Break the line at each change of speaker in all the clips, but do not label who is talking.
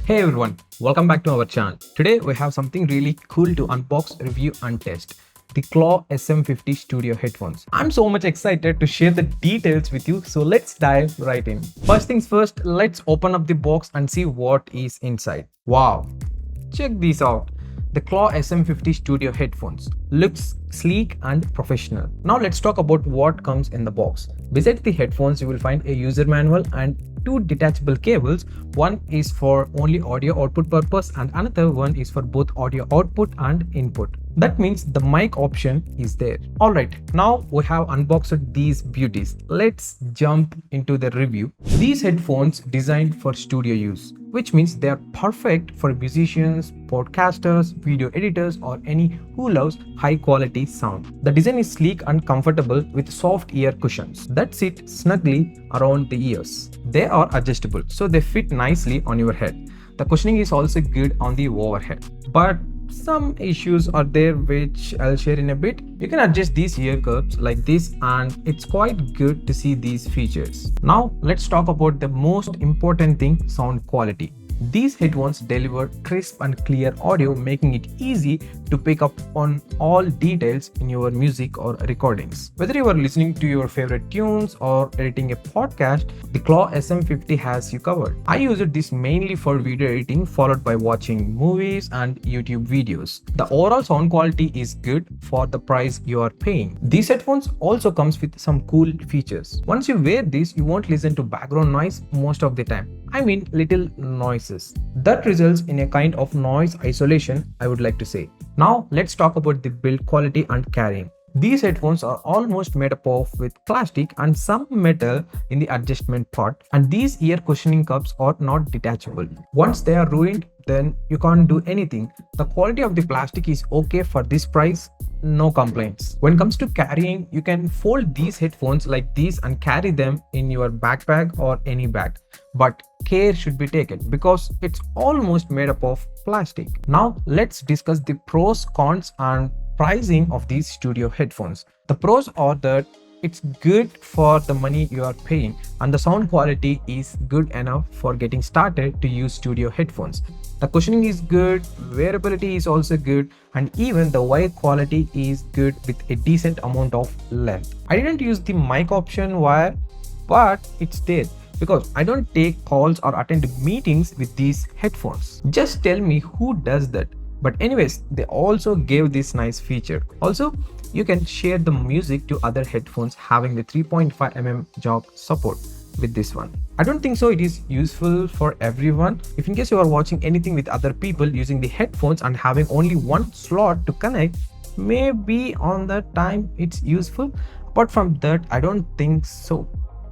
Hey everyone, welcome back to our channel. Today we have something really cool to unbox, review and test. The Claw SM50 Studio headphones. I'm so much excited to share the details with you, so let's dive right in. First things first, let's open up the box and see what is inside. Wow, check these out. The Claw SM50 Studio headphones looks sleek and professional. Now let's talk about what comes in the box. Besides the headphones, you will find a user manual and two detachable cables. One is for only audio output purpose and another one is for both audio output and input. That means the mic option is there. Alright, now we have unboxed these beauties. Let's jump into the review. These headphones designed for studio use, which means they are perfect for musicians, podcasters, video editors or any who loves high quality sound. The design is sleek and comfortable with soft ear cushions that sit snugly around the ears. They are adjustable, so they fit nicely on your head. The cushioning is also good on the overhead, but some issues are there which I'll share in a bit. You can adjust these ear cups like this and it's quite good to see these features. Now let's talk about the most important thing, sound quality. These headphones deliver crisp and clear audio, making it easy to pick up on all details in your music or recordings. Whether you are listening to your favorite tunes or editing a podcast, the Claw SM50 has you covered. I use this mainly for video editing, followed by watching movies and YouTube videos. The overall sound quality is good for the price you are paying. These headphones also comes with some cool features. Once you wear this, you won't listen to background noise most of the time. I mean little noises. That results in a kind of noise isolation, I would like to say. Now let's talk about the build quality and carrying. These headphones are almost made up of with plastic and some metal in the adjustment part, and these ear cushioning cups are not detachable. Once they are ruined, then you can't do anything. The quality of the plastic is okay for this price, no complaints. When it comes to carrying, you can fold these headphones like this and carry them in your backpack or any bag, but care should be taken because it's almost made up of plastic. Now let's discuss the pros, cons and pricing of these studio headphones. The pros are that it's good for the money you are paying and the sound quality is good enough for getting started to use studio headphones. The cushioning is good, wearability is also good, and even the wire quality is good with a decent amount of length. I didn't use the mic option wire, but it's there because I don't take calls or attend meetings with these headphones. Just tell me who does that. But anyways, they also gave this nice feature. Also, you can share the music to other headphones having the 3.5mm jack support with this one. I don't think so it is useful for everyone. If in case you are watching anything with other people using the headphones and having only one slot to connect, maybe on that time it's useful. Apart from that, I don't think so.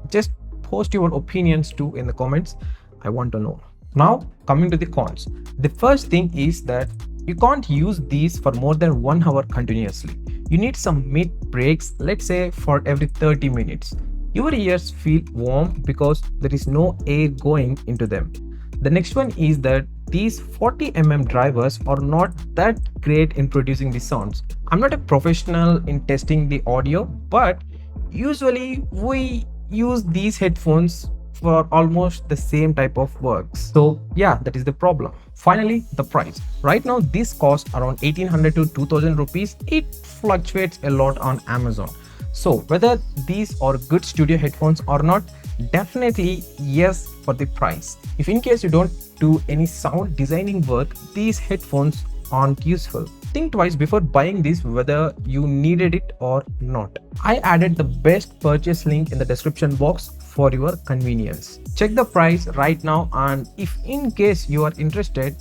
Just post your opinions too in the comments. I want to know. Now coming to the cons. The first thing is that you can't use these for more than 1 hour continuously. You need some mid breaks, let's say for every 30 minutes. Your ears feel warm because there is no air going into them. The next one is that these 40mm drivers are not that great in producing the sounds. I'm not a professional in testing the audio, but usually we use these headphones for almost the same type of works. So yeah, that is the problem. Finally, the price. Right now this costs around 1800 to 2000 rupees. It fluctuates a lot on Amazon. So whether these are good studio headphones or not, definitely yes for the price. If in case you don't do any sound designing work, these headphones aren't useful. Think twice before buying this whether you needed it or not. I added the best purchase link in the description box for your convenience. Check the price right now, and if in case you are interested,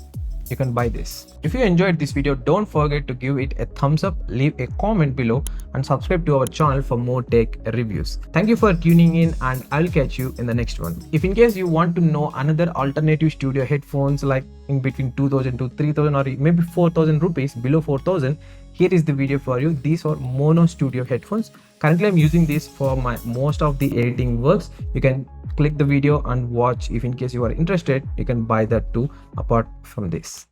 you can buy this. If you enjoyed this video, don't forget to give it a thumbs up, leave a comment below and subscribe to our channel for more tech reviews. Thank you for tuning in and I'll catch you in the next one. If in case you want to know another alternative studio headphones like in between 2000 to 3000 or maybe 4000 rupees, below 4000, here is the video for you. These are mono studio headphones. Currently I'm using this for my most of the editing works. You can click the video and watch. If in case you are interested, you can buy that too apart from this.